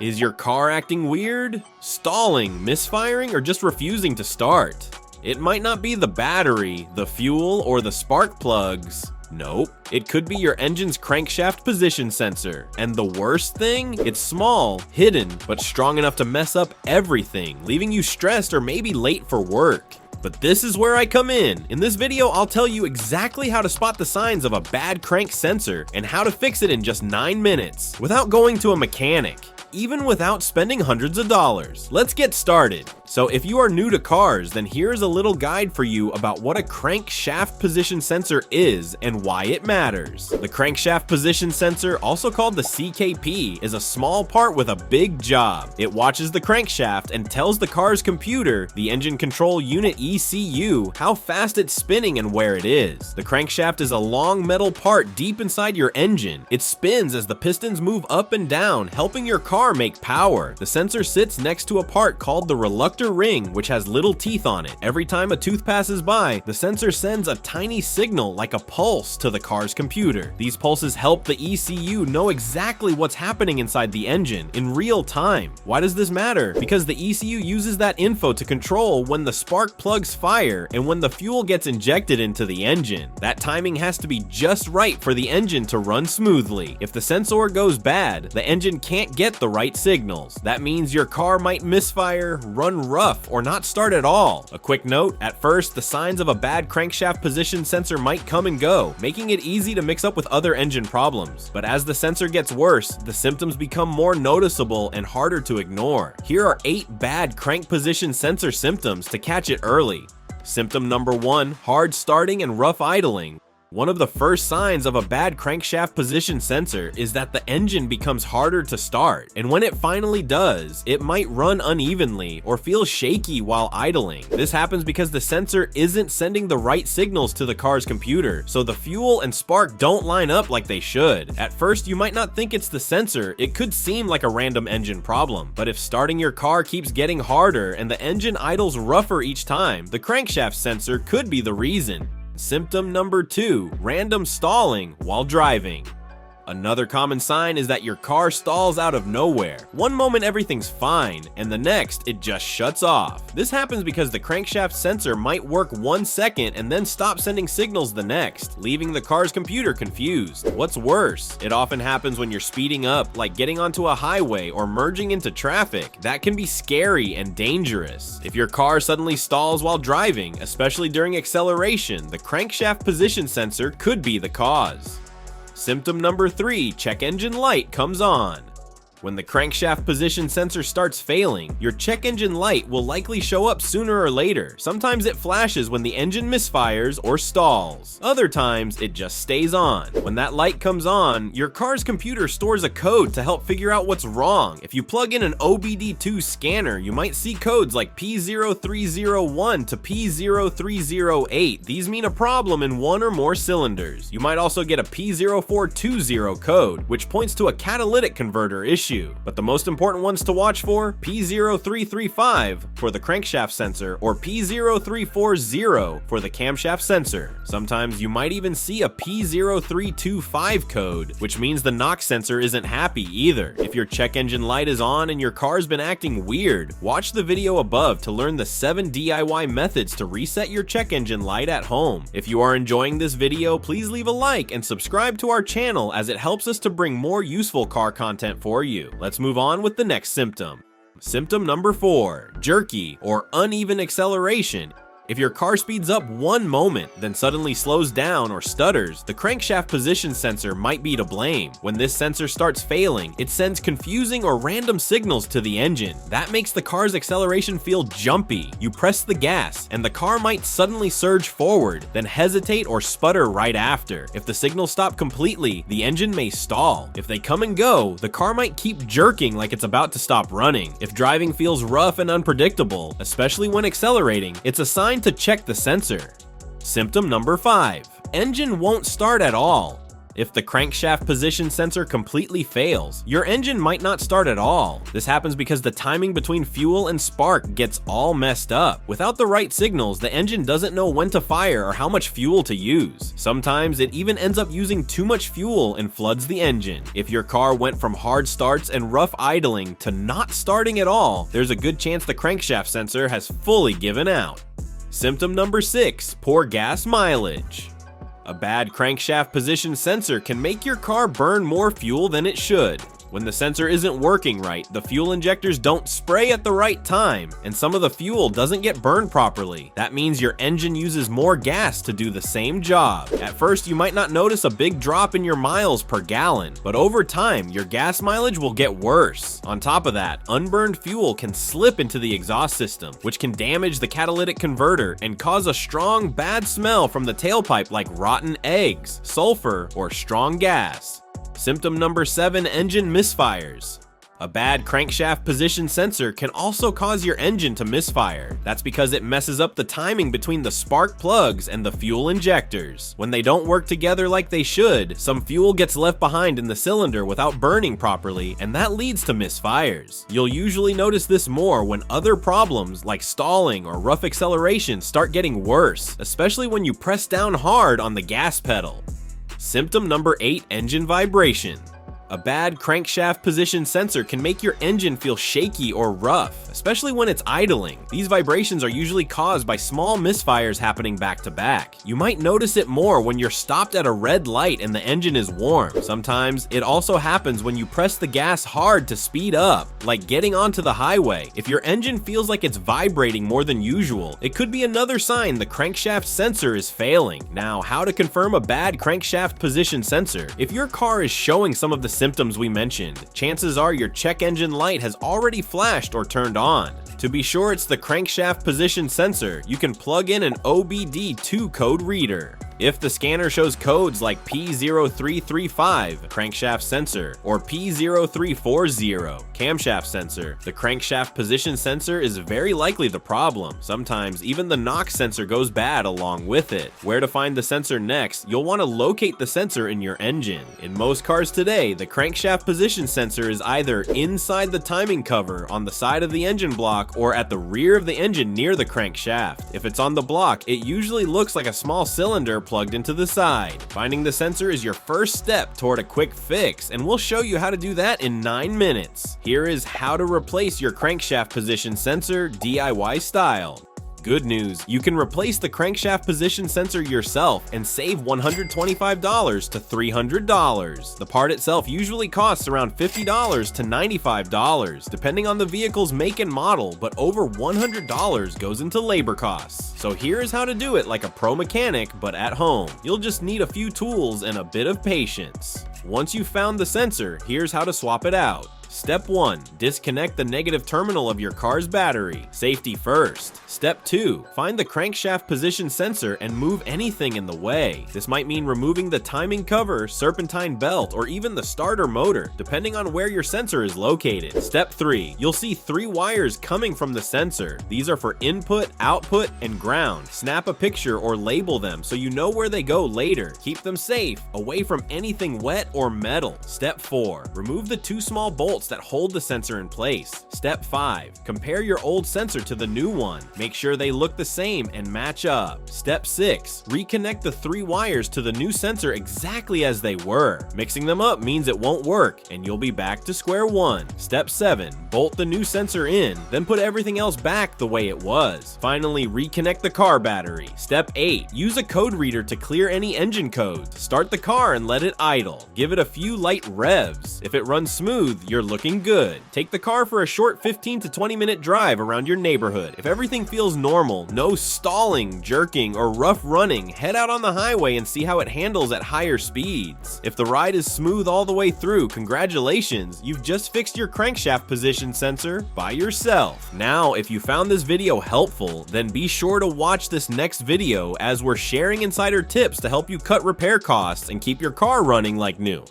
Is your car acting weird, stalling, misfiring, or just refusing to start? It might not be the battery, the fuel, or the spark plugs. Nope, it could be your engine's crankshaft position sensor. And the worst thing? It's small, hidden, but strong enough to mess up everything, leaving you stressed or maybe late for work. But this is where I come in. In this video, I'll tell you exactly how to spot the signs of a bad crank sensor and how to fix it in just 9 minutes without going to a mechanic, even without spending hundreds of dollars. Let's get started. So if you are new to cars, then here's a little guide for you about what a crankshaft position sensor is and why it matters. The crankshaft position sensor, also called the CKP, is a small part with a big job. It watches the crankshaft and tells the car's computer, the engine control unit ECU, how fast it's spinning and where it is. The crankshaft is a long metal part deep inside your engine. It spins as the pistons move up and down, helping your car make power. The sensor sits next to a part called the reluctor ring, which has little teeth on it. Every time a tooth passes by, the sensor sends a tiny signal like a pulse to the car's computer. These pulses help the ECU know exactly what's happening inside the engine in real time. Why does this matter? Because the ECU uses that info to control when the spark plugs fire and when the fuel gets injected into the engine. That timing has to be just right for the engine to run smoothly. If the sensor goes bad, the engine can't get the right signals. That means your car might misfire, run rough, or not start at all. A quick note, at first, the signs of a bad crankshaft position sensor might come and go, making it easy to mix up with other engine problems. But as the sensor gets worse, the symptoms become more noticeable and harder to ignore. Here are 8 bad crank position sensor symptoms to catch it early. Symptom number 1, hard starting and rough idling. One of the first signs of a bad crankshaft position sensor is that the engine becomes harder to start, and when it finally does, it might run unevenly or feel shaky while idling. This happens because the sensor isn't sending the right signals to the car's computer, so the fuel and spark don't line up like they should. At first, you might not think it's the sensor. It could seem like a random engine problem, but if starting your car keeps getting harder and the engine idles rougher each time, the crankshaft sensor could be the reason. Symptom number 2, random stalling while driving. Another common sign is that your car stalls out of nowhere. One moment everything's fine, and the next it just shuts off. This happens because the crankshaft sensor might work 1 second and then stop sending signals the next, leaving the car's computer confused. What's worse, it often happens when you're speeding up, like getting onto a highway or merging into traffic. That can be scary and dangerous. If your car suddenly stalls while driving, especially during acceleration, the crankshaft position sensor could be the cause. Symptom number 3, check engine light comes on. When the crankshaft position sensor starts failing, your check engine light will likely show up sooner or later. Sometimes it flashes when the engine misfires or stalls. Other times, it just stays on. When that light comes on, your car's computer stores a code to help figure out what's wrong. If you plug in an OBD2 scanner, you might see codes like P0301 to P0308. These mean a problem in one or more cylinders. You might also get a P0420 code, which points to a catalytic converter issue. But the most important ones to watch for, P0335 for the crankshaft sensor or P0340 for the camshaft sensor. Sometimes you might even see a P0325 code, which means the knock sensor isn't happy either. If your check engine light is on and your car's been acting weird, watch the video above to learn the 7 DIY methods to reset your check engine light at home. If you are enjoying this video, please leave a like and subscribe to our channel as it helps us to bring more useful car content for you. Let's move on with the next symptom. Symptom number 4, jerky or uneven acceleration. If your car speeds up one moment, then suddenly slows down or stutters, the crankshaft position sensor might be to blame. When this sensor starts failing, it sends confusing or random signals to the engine. That makes the car's acceleration feel jumpy. You press the gas, and the car might suddenly surge forward, then hesitate or sputter right after. If the signals stop completely, the engine may stall. If they come and go, the car might keep jerking like it's about to stop running. If driving feels rough and unpredictable, especially when accelerating, it's a sign to check the sensor. Symptom number 5, engine won't start at all. If the crankshaft position sensor completely fails, your engine might not start at all. This happens because the timing between fuel and spark gets all messed up. Without the right signals, the engine doesn't know when to fire or how much fuel to use. Sometimes it even ends up using too much fuel and floods the engine. If your car went from hard starts and rough idling to not starting at all, there's a good chance the crankshaft sensor has fully given out. Symptom number 6, poor gas mileage. A bad crankshaft position sensor can make your car burn more fuel than it should. When the sensor isn't working right, the fuel injectors don't spray at the right time, and some of the fuel doesn't get burned properly. That means your engine uses more gas to do the same job. At first, you might not notice a big drop in your miles per gallon, but over time, your gas mileage will get worse. On top of that, unburned fuel can slip into the exhaust system, which can damage the catalytic converter and cause a strong, bad smell from the tailpipe like rotten eggs, sulfur, or strong gas. Symptom number 7, engine misfires. A bad crankshaft position sensor can also cause your engine to misfire. That's because it messes up the timing between the spark plugs and the fuel injectors. When they don't work together like they should, some fuel gets left behind in the cylinder without burning properly, and that leads to misfires. You'll usually notice this more when other problems like stalling or rough acceleration start getting worse, especially when you press down hard on the gas pedal. Symptom number 8, engine vibration. A bad crankshaft position sensor can make your engine feel shaky or rough, especially when it's idling. These vibrations are usually caused by small misfires happening back to back. You might notice it more when you're stopped at a red light and the engine is warm. Sometimes it also happens when you press the gas hard to speed up, like getting onto the highway. If your engine feels like it's vibrating more than usual, it could be another sign the crankshaft sensor is failing. Now, how to confirm a bad crankshaft position sensor? If your car is showing some of the symptoms we mentioned, chances are your check engine light has already flashed or turned on. To be sure it's the crankshaft position sensor, you can plug in an OBD2 code reader. If the scanner shows codes like P0335, crankshaft sensor, or P0340, camshaft sensor, the crankshaft position sensor is very likely the problem. Sometimes even the NOx sensor goes bad along with it. Where to find the sensor next? You'll want to locate the sensor in your engine. In most cars today, the crankshaft position sensor is either inside the timing cover on the side of the engine block or at the rear of the engine near the crankshaft. If it's on the block, it usually looks like a small cylinder plugged into the side. Finding the sensor is your first step toward a quick fix, and we'll show you how to do that in 9 minutes. Here is how to replace your crankshaft position sensor DIY style. Good news, you can replace the crankshaft position sensor yourself and save $125 to $300. The part itself usually costs around $50 to $95, depending on the vehicle's make and model, but over $100 goes into labor costs. So here's how to do it like a pro mechanic, but at home. You'll just need a few tools and a bit of patience. Once you've found the sensor, here's how to swap it out. Step 1. Disconnect the negative terminal of your car's battery. Safety first. Step 2. Find the crankshaft position sensor and move anything in the way. This might mean removing the timing cover, serpentine belt, or even the starter motor, depending on where your sensor is located. Step 3. You'll see 3 wires coming from the sensor. These are for input, output, and ground. Snap a picture or label them so you know where they go later. Keep them safe, away from anything wet or metal. Step 4. Remove the 2 small bolts that hold the sensor in place. Step 5. Compare your old sensor to the new one. Make sure they look the same and match up. Step 6. Reconnect the 3 wires to the new sensor exactly as they were. Mixing them up means it won't work, and you'll be back to square one. Step 7. Bolt the new sensor in, then put everything else back the way it was. Finally, reconnect the car battery. Step 8. Use a code reader to clear any engine codes. Start the car and let it idle. Give it a few light revs. If it runs smooth, you're looking good. Take the car for a short 15 to 20 minute drive around your neighborhood. If everything feels normal, no stalling, jerking, or rough running, head out on the highway and see how it handles at higher speeds. If the ride is smooth all the way through, congratulations, you've just fixed your crankshaft position sensor by yourself. Now, if you found this video helpful, then be sure to watch this next video as we're sharing insider tips to help you cut repair costs and keep your car running like new.